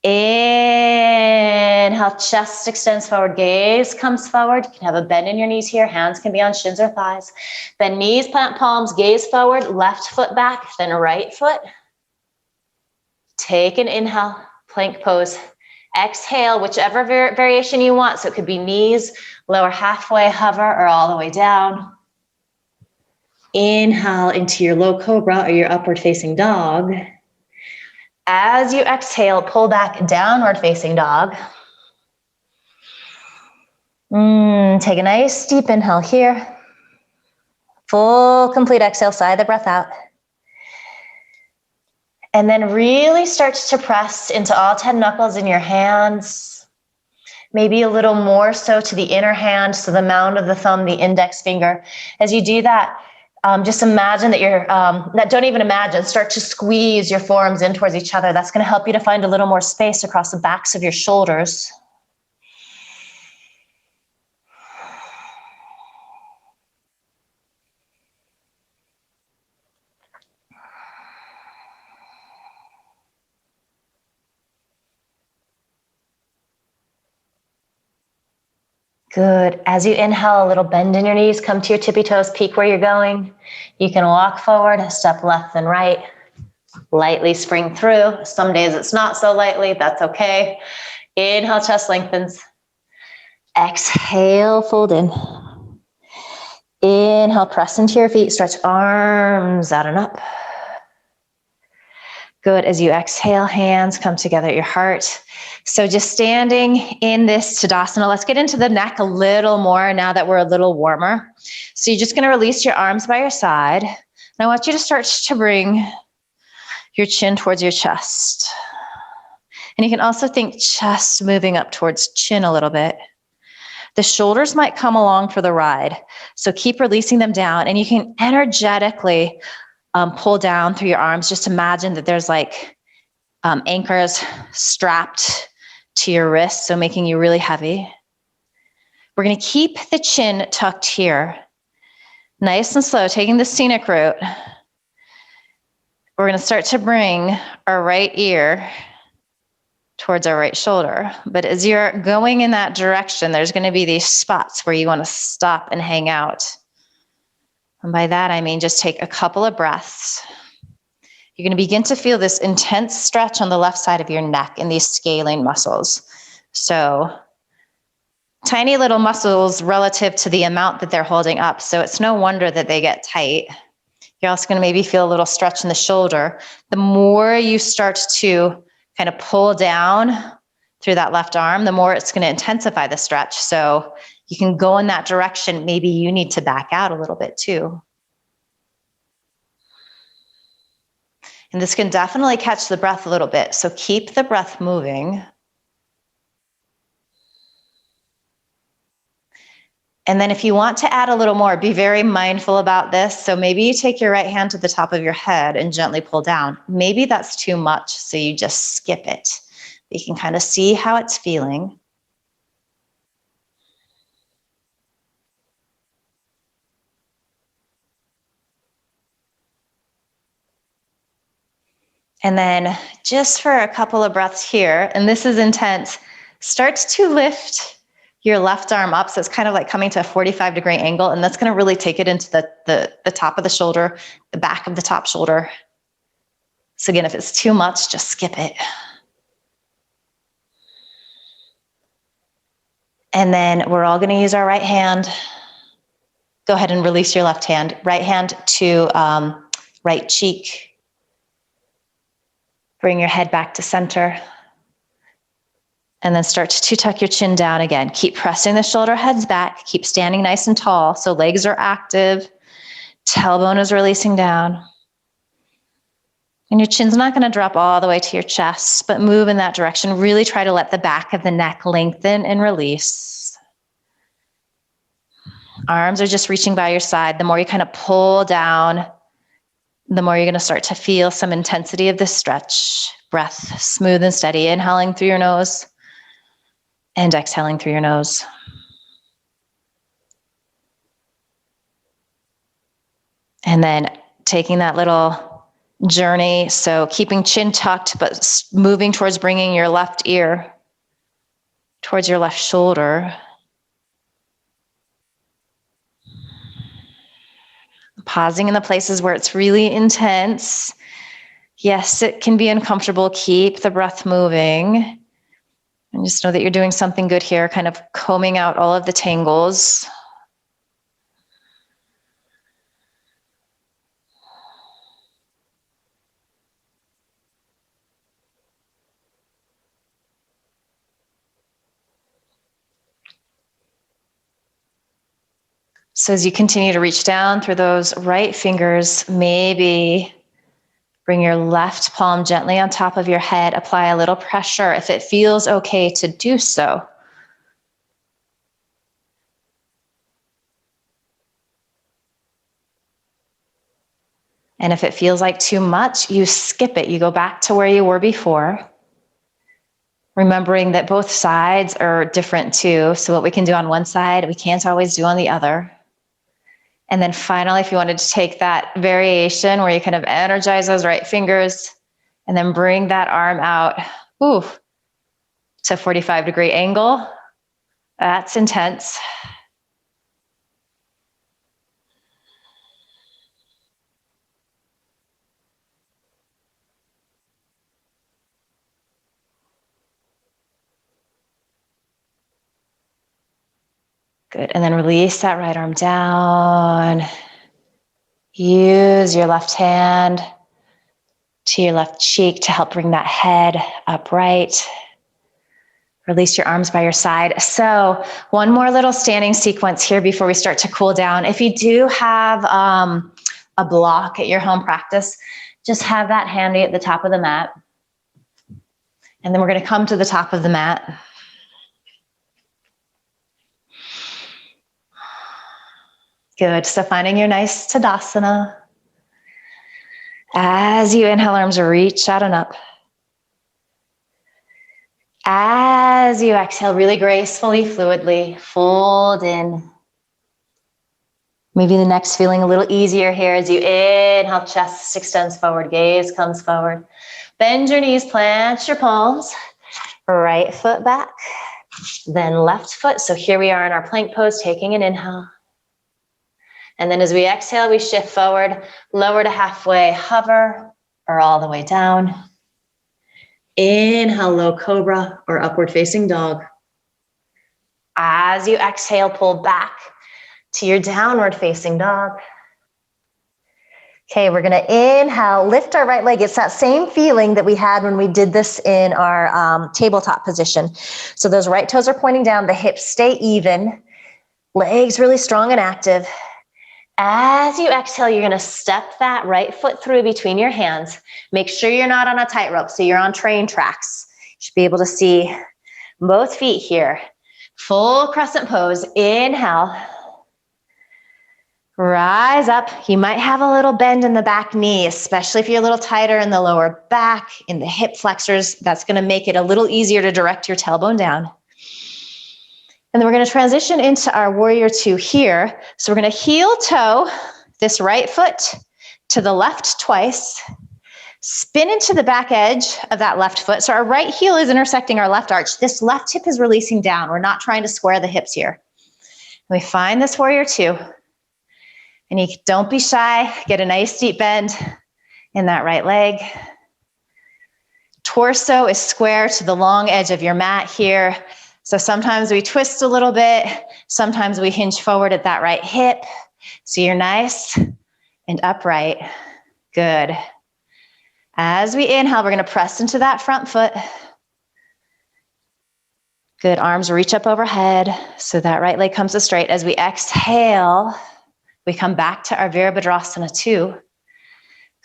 Inhale, chest extends forward, gaze comes forward. You can have a bend in your knees here. Hands can be on shins or thighs. Bend knees, plant palms, gaze forward, left foot back, then right foot. Take an inhale, plank pose. Exhale, whichever variation you want. So it could be knees, lower halfway, hover, or all the way down. Inhale into your low cobra or your upward facing dog. As you exhale, pull back, downward facing dog. Take a nice deep inhale here. Full, complete exhale, sigh the breath out. And then really start to press into all 10 knuckles in your hands. Maybe a little more so to the inner hand, so the mound of the thumb, the index finger. As you do that, just imagine that don't even imagine, start to squeeze your forearms in towards each other. That's going to help you to find a little more space across the backs of your shoulders. Good. As you inhale, a little bend in your knees, come to your tippy toes, peek where you're going. You can walk forward, step left and right. Lightly spring through. Some days it's not so lightly, that's okay. Inhale, chest lengthens. Exhale, fold in. Inhale, press into your feet, stretch arms out and up. Good. As you exhale, hands come together at your heart. So just standing in this Tadasana, let's get into the neck a little more now that we're a little warmer. So you're just going to release your arms by your side. And I want you to start to bring your chin towards your chest. And you can also think chest moving up towards chin a little bit. The shoulders might come along for the ride. So keep releasing them down, and you can energetically pull down through your arms. Just imagine that there's like anchors strapped to your wrists, so making you really heavy. We're going to keep the chin tucked here. Nice and slow, taking the scenic route. We're going to start to bring our right ear towards our right shoulder. But as you're going in that direction, there's going to be these spots where you want to stop and hang out. And by that, I mean just take a couple of breaths. You're going to begin to feel this intense stretch on the left side of your neck in these scalene muscles. So tiny little muscles relative to the amount that they're holding up. So it's no wonder that they get tight. You're also going to maybe feel a little stretch in the shoulder. The more you start to kind of pull down through that left arm, the more it's going to intensify the stretch. So you can go in that direction. Maybe you need to back out a little bit too. And this can definitely catch the breath a little bit. So keep the breath moving. And then if you want to add a little more, be very mindful about this. So maybe you take your right hand to the top of your head and gently pull down. Maybe that's too much, so you just skip it. You can kind of see how it's feeling. And then just for a couple of breaths here, and this is intense, start to lift your left arm up. So it's kind of like coming to a 45-degree angle, and that's going to really take it into the top of the shoulder, the back of the top shoulder. So again, if it's too much, just skip it. And then we're all going to use our right hand. Go ahead and release your left hand. Right hand to right cheek. Bring your head back to center. And then start to tuck your chin down again. Keep pressing the shoulder heads back. Keep standing nice and tall. So legs are active. Tailbone is releasing down. And your chin's not going to drop all the way to your chest, but move in that direction. Really try to let the back of the neck lengthen and release. Arms are just reaching by your side. The more you kind of pull down, the more you're going to start to feel some intensity of this stretch. Breath smooth and steady. Inhaling through your nose. And exhaling through your nose. And then taking that little journey, so keeping chin tucked, but moving towards bringing your left ear towards your left shoulder. Pausing in the places where it's really intense. Yes, it can be uncomfortable. Keep the breath moving. And just know that you're doing something good here, kind of combing out all of the tangles. So as you continue to reach down through those right fingers, maybe bring your left palm gently on top of your head. Apply a little pressure if it feels okay to do so. And if it feels like too much, you skip it. You go back to where you were before. Remembering that both sides are different too. So what we can do on one side, we can't always do on the other. And then finally, if you wanted to take that variation where you kind of energize those right fingers and then bring that arm out, to a 45-degree angle. That's intense. Good, and then release that right arm down. Use your left hand to your left cheek to help bring that head upright. Release your arms by your side. So one more little standing sequence here before we start to cool down. If you do have a block at your home practice, just have that handy at the top of the mat. And then we're going to come to the top of the mat. Good, so finding your nice Tadasana. As you inhale, arms reach out and up. As you exhale, really gracefully, fluidly, fold in. Maybe the neck's feeling a little easier here as you inhale, chest extends forward, gaze comes forward. Bend your knees, plant your palms. Right foot back, then left foot. So here we are in our plank pose, taking an inhale. And then as we exhale, we shift forward, lower to halfway, hover, or all the way down. Inhale, low cobra or upward facing dog. As you exhale, pull back to your downward facing dog. Okay, we're gonna inhale, lift our right leg. It's that same feeling that we had when we did this in our tabletop position. So those right toes are pointing down, the hips stay even, legs really strong and active. As you exhale, you're gonna step that right foot through between your hands. Make sure you're not on a tightrope, so you're on train tracks. You should be able to see both feet here. Full crescent pose. Inhale. Rise up. You might have a little bend in the back knee, especially if you're a little tighter in the lower back, in the hip flexors. That's gonna make it a little easier to direct your tailbone down. And then we're gonna transition into our warrior two here. So we're gonna heel toe this right foot to the left twice, spin into the back edge of that left foot. So our right heel is intersecting our left arch. This left hip is releasing down. We're not trying to square the hips here. And we find this warrior two. And you don't be shy, get a nice deep bend in that right leg. Torso is square to the long edge of your mat here. So sometimes we twist a little bit, sometimes we hinge forward at that right hip. So you're nice and upright. Good. As we inhale, we're gonna press into that front foot. Good, arms reach up overhead so that right leg comes to straight. As we exhale, we come back to our Virabhadrasana 2.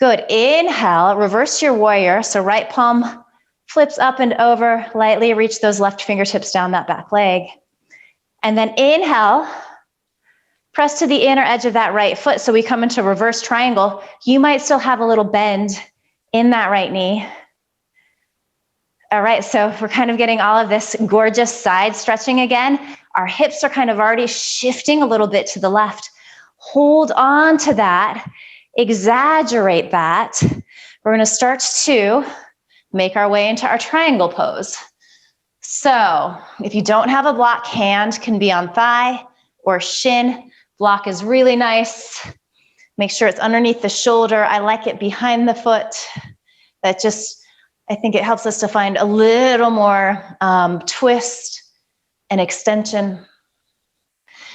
Good, inhale, reverse your warrior. So right palm flips up and over, lightly reach those left fingertips down that back leg. And then inhale, press to the inner edge of that right foot. So we come into reverse triangle. You might still have a little bend in that right knee. All right, so we're kind of getting all of this gorgeous side stretching again. Our hips are kind of already shifting a little bit to the left. Hold on to that, exaggerate that. We're gonna start to make our way into our triangle pose. So if you don't have a block, hand can be on thigh or shin. Block is really nice. Make sure it's underneath the shoulder. I like it behind the foot. That just, I think it helps us to find a little more twist and extension.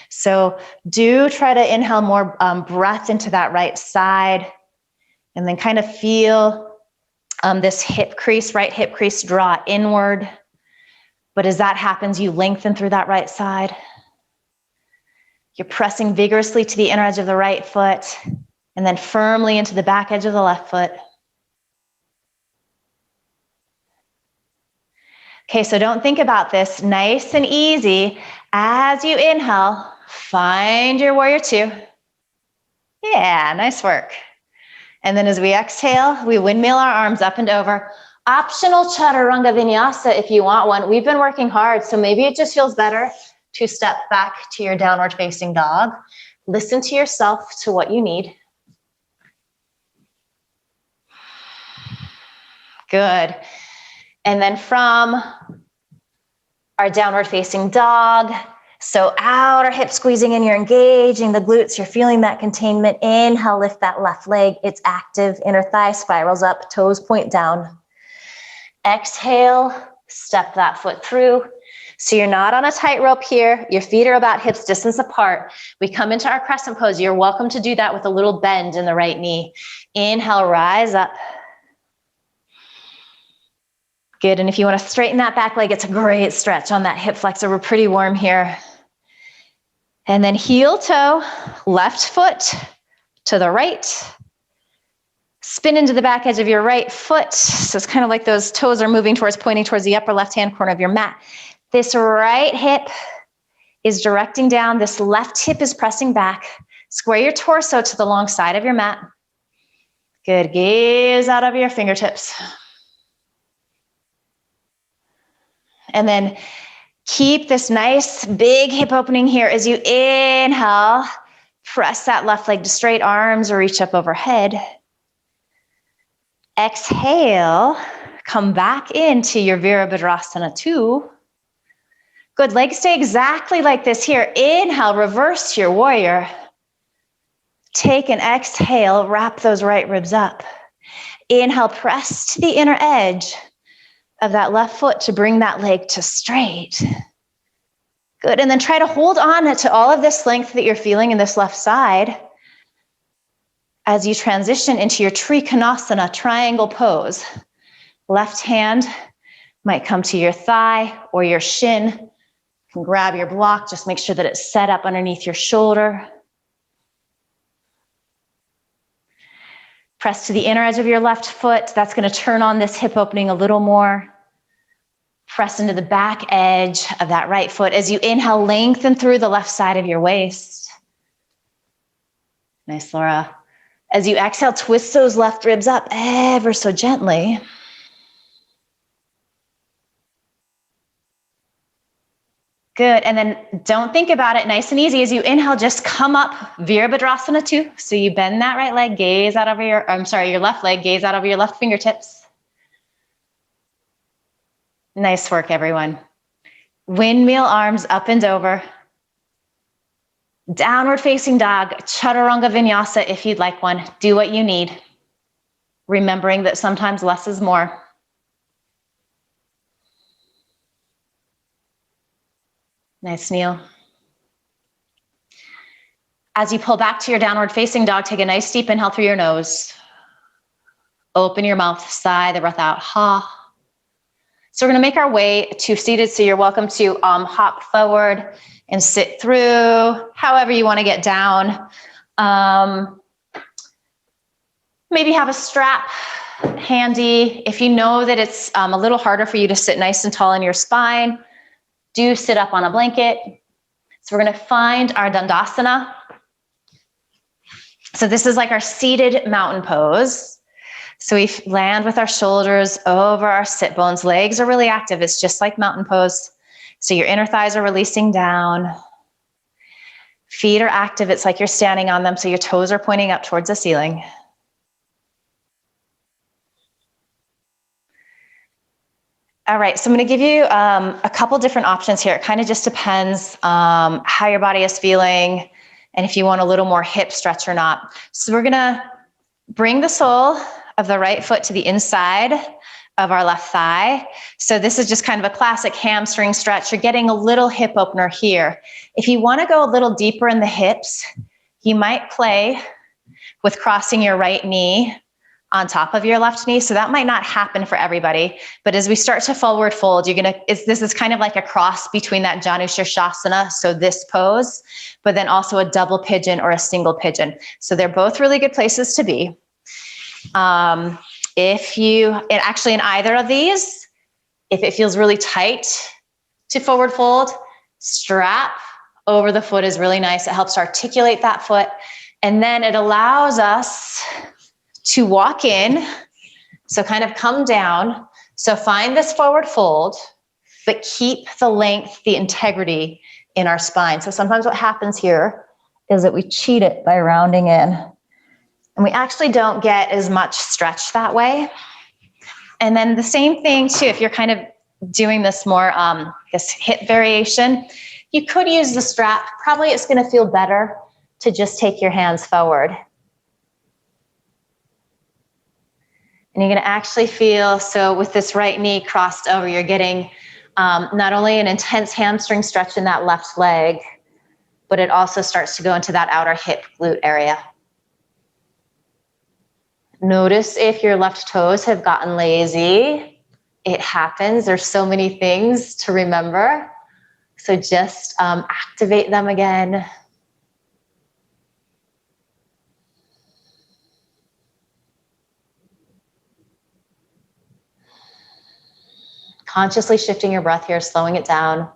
So do try to inhale more breath into that right side and then kind of feel this hip crease, right hip crease draw inward. But as that happens, you lengthen through that right side. You're pressing vigorously to the inner edge of the right foot and then firmly into the back edge of the left foot. Okay, so don't think about this. Nice and easy. As you inhale, find your warrior two. Yeah, nice work. And then as we exhale, we windmill our arms up and over. Optional chaturanga vinyasa if you want one. We've been working hard, so maybe it just feels better to step back to your downward facing dog. Listen to yourself, to what you need. Good. And then from our downward facing dog, so outer hip squeezing in, you're engaging the glutes, you're feeling that containment. Inhale, lift that left leg, it's active. Inner thigh spirals up, toes point down. Exhale, step that foot through. So you're not on a tightrope here. Your feet are about hips distance apart. We come into our crescent pose. You're welcome to do that with a little bend in the right knee. Inhale, rise up. Good, and if you want to straighten that back leg, it's a great stretch on that hip flexor. We're pretty warm here. And then heel toe, left foot to the right. Spin into the back edge of your right foot. So it's kind of like those toes are moving towards, pointing towards the upper left-hand corner of your mat. This right hip is directing down. This left hip is pressing back. Square your torso to the long side of your mat. Good, gaze out over your fingertips. And then keep this nice big hip opening here as you inhale. Press that left leg to straight, arms reach up overhead. Exhale, come back into your Virabhadrasana 2. Good, legs stay exactly like this here. Inhale, reverse your warrior. Take an exhale, wrap those right ribs up. Inhale, press to the inner edge of that left foot to bring that leg to straight. Good, and then try to hold on to all of this length that you're feeling in this left side as you transition into your Trikonasana triangle pose. Left hand might come to your thigh or your shin. You can grab your block, just make sure that it's set up underneath your shoulder. Press to the inner edge of your left foot. That's going to turn on this hip opening a little more. Press into the back edge of that right foot. As you inhale, lengthen through the left side of your waist. Nice, Laura. As you exhale, twist those left ribs up ever so gently. Good, and then don't think about it, nice and easy. As you inhale, just come up, Virabhadrasana 2. So you bend that right leg, gaze out over your left leg, gaze out over your left fingertips. Nice work, everyone. Windmill arms up and over. Downward facing dog, Chaturanga Vinyasa if you'd like one. Do what you need. Remembering that sometimes less is more. Nice, Neil. As you pull back to your downward facing dog, take a nice deep inhale through your nose. Open your mouth, sigh the breath out, ha. So we're gonna make our way to seated, so you're welcome to hop forward and sit through, however you wanna get down. Maybe have a strap handy. If you know that it's a little harder for you to sit nice and tall in your spine, do sit up on a blanket. So we're gonna find our Dandasana. So this is like our seated mountain pose. So we land with our shoulders over our sit bones. Legs are really active. It's just like mountain pose. So your inner thighs are releasing down. Feet are active. It's like you're standing on them. So your toes are pointing up towards the ceiling. All right, so I'm gonna give you a couple different options here. It kind of just depends how your body is feeling and if you want a little more hip stretch or not. So we're gonna bring the sole of the right foot to the inside of our left thigh. So this is just kind of a classic hamstring stretch. You're getting a little hip opener here. If you wanna go a little deeper in the hips, you might play with crossing your right knee on top of your left knee. So that might not happen for everybody, but as we start to forward fold, this is kind of like a cross between that Janu Shirshasana, so this pose, but then also a double pigeon or a single pigeon. So they're both really good places to be. Actually in either of these, if it feels really tight to forward fold, strap over the foot is really nice. It helps articulate that foot. And then it allows us to walk in, so kind of come down. So find this forward fold, but keep the length, the integrity in our spine. So sometimes what happens here is that we cheat it by rounding in, and we actually don't get as much stretch that way. And then the same thing too, if you're kind of doing this more, this hip variation, you could use the strap. Probably it's gonna feel better to just take your hands forward. And you're gonna actually feel, so with this right knee crossed over, you're getting not only an intense hamstring stretch in that left leg, but it also starts to go into that outer hip glute area. Notice if your left toes have gotten lazy. It happens, there's so many things to remember. So just activate them again. Consciously shifting your breath here, slowing it down.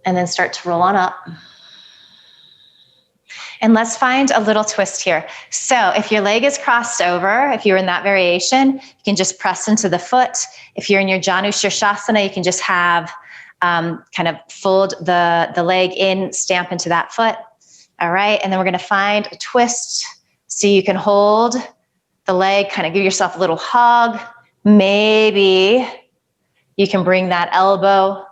And then start to roll on up. And let's find a little twist here. So if your leg is crossed over, if you're in that variation, you can just press into the foot. If you're in your Janu Shirshasana, you can just have kind of fold the leg in, stamp into that foot. All right, and then we're gonna find a twist. So you can hold the leg, kind of give yourself a little hug. Maybe you can bring that elbow,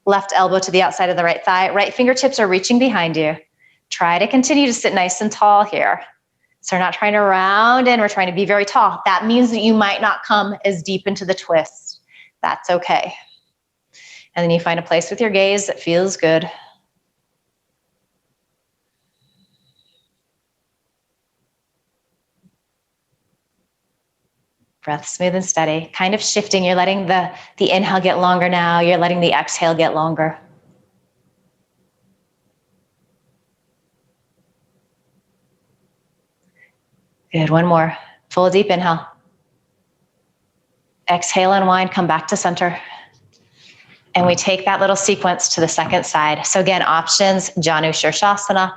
left elbow to the outside of the right thigh. Right fingertips are reaching behind you. Try to continue to sit nice and tall here. So we're not trying to round in, we're trying to be very tall. That means that you might not come as deep into the twist. That's okay. And then you find a place with your gaze that feels good. Breath smooth and steady, kind of shifting. You're letting the inhale get longer now. You're letting the exhale get longer. Good, one more. Full deep inhale. Exhale, unwind, come back to center. And we take that little sequence to the second side. So again, options, Janu Shirshasana.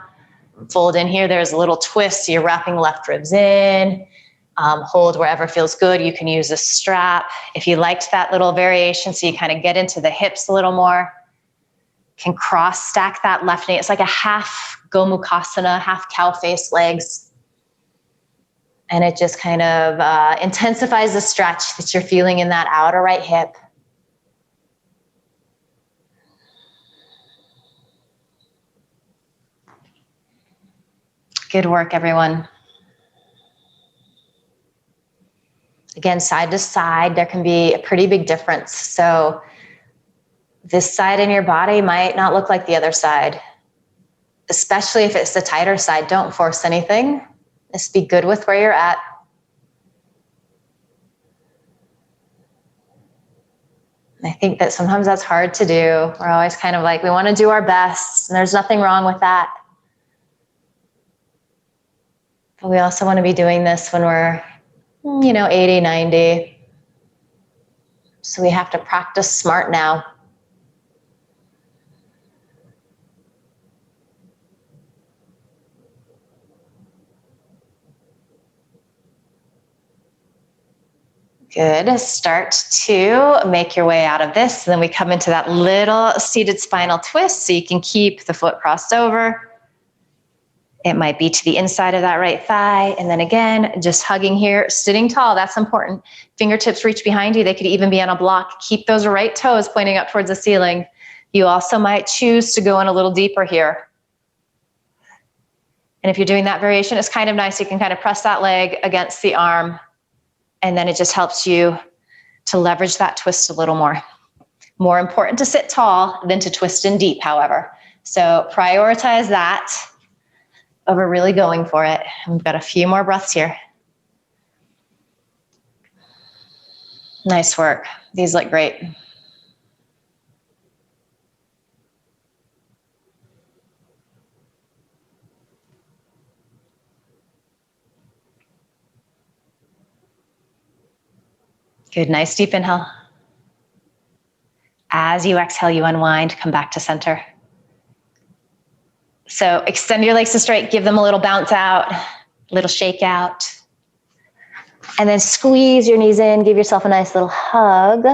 Fold in here, there's a little twist, so you're wrapping left ribs in. Hold wherever feels good. You can use a strap. If you liked that little variation, so you kind of get into the hips a little more, can cross stack that left knee. It's like a half Gomukhasana, half cow face legs. And it just kind of intensifies the stretch that you're feeling in that outer right hip. Good work, everyone. Again, side to side, there can be a pretty big difference. So this side in your body might not look like the other side, especially if it's the tighter side. Don't force anything. Just be good with where you're at. I think that sometimes that's hard to do. We're always kind of like, we want to do our best, and there's nothing wrong with that. But we also want to be doing this when we're, 80, 90. So we have to practice smart now. Good. Start to make your way out of this. And then we come into that little seated spinal twist, so you can keep the foot crossed over. It might be to the inside of that right thigh. And then again, just hugging here, sitting tall. That's important. Fingertips reach behind you. They could even be on a block. Keep those right toes pointing up towards the ceiling. You also might choose to go in a little deeper here. And if you're doing that variation, it's kind of nice. You can kind of press that leg against the arm. And then it just helps you to leverage that twist a little more. More important to sit tall than to twist in deep, however. So prioritize that over really going for it. We've got a few more breaths here. Nice work. These look great. Good, nice deep inhale. As you exhale, you unwind, come back to center. So extend your legs to straight, give them a little bounce out, little shake out. And then squeeze your knees in, give yourself a nice little hug.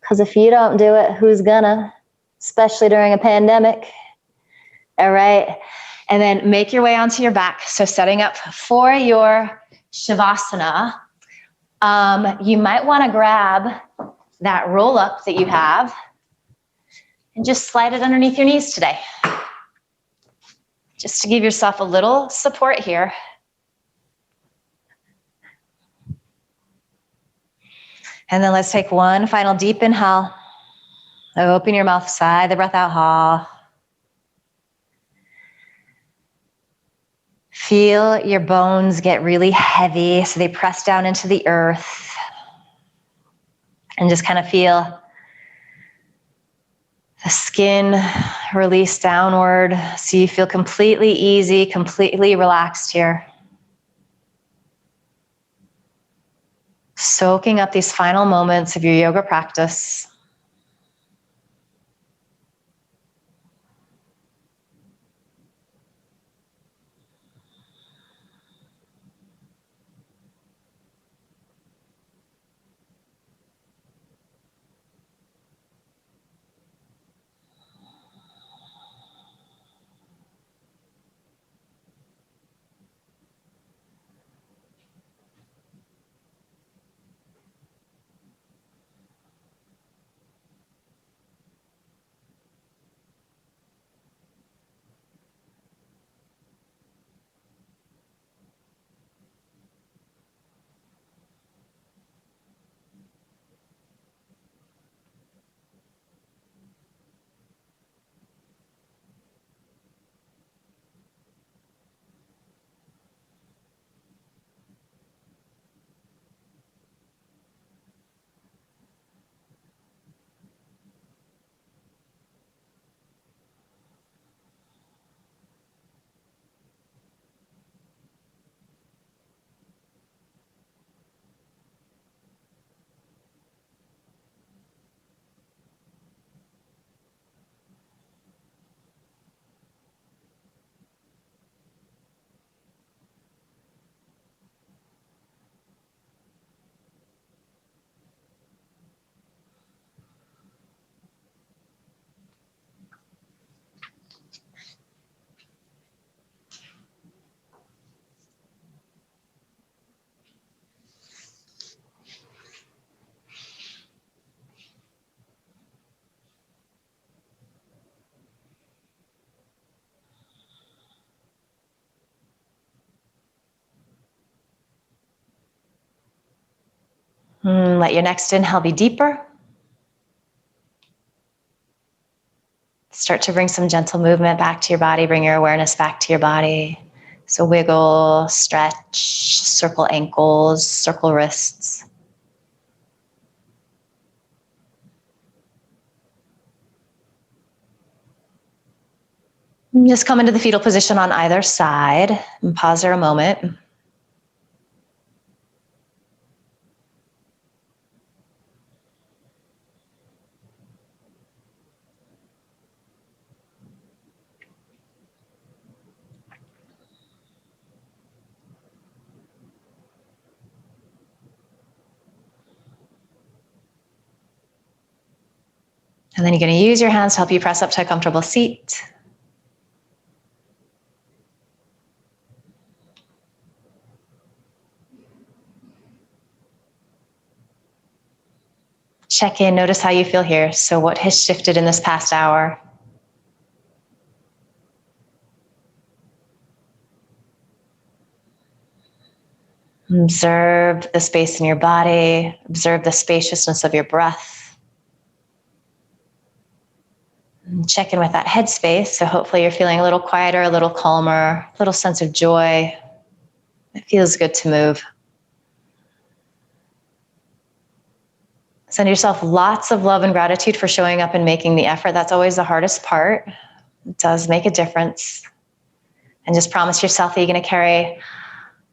Because if you don't do it, who's gonna? Especially during a pandemic. All right. And then make your way onto your back. So setting up for your Shavasana. You might want to grab that roll up that you have and just slide it underneath your knees today. Just to give yourself a little support here. And then let's take one final deep inhale. Open your mouth, sigh the breath out, ha. Feel your bones get really heavy, so they press down into the earth. And just kind of feel the skin release downward, so you feel completely easy, completely relaxed here. Soaking up these final moments of your yoga practice. Let your next inhale be deeper. Start to bring some gentle movement back to your body. Bring your awareness back to your body. So wiggle, stretch, circle ankles, circle wrists. And just come into the fetal position on either side and pause there a moment. And then you're going to use your hands to help you press up to a comfortable seat. Check in, notice how you feel here. So what has shifted in this past hour? Observe the space in your body. Observe the spaciousness of your breath. And check in with that headspace. So hopefully you're feeling a little quieter, a little calmer, a little sense of joy. It feels good to move. Send yourself lots of love and gratitude for showing up and making the effort. That's always the hardest part. It does make a difference. And just promise yourself that you're going to carry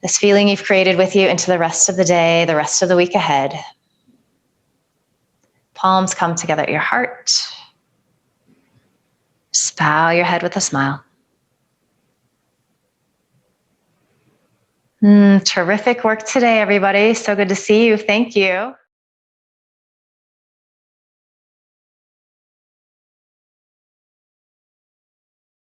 this feeling you've created with you into the rest of the day, the rest of the week ahead. Palms come together at your heart. Just bow your head with a smile. Terrific work today, everybody. So good to see you. Thank you.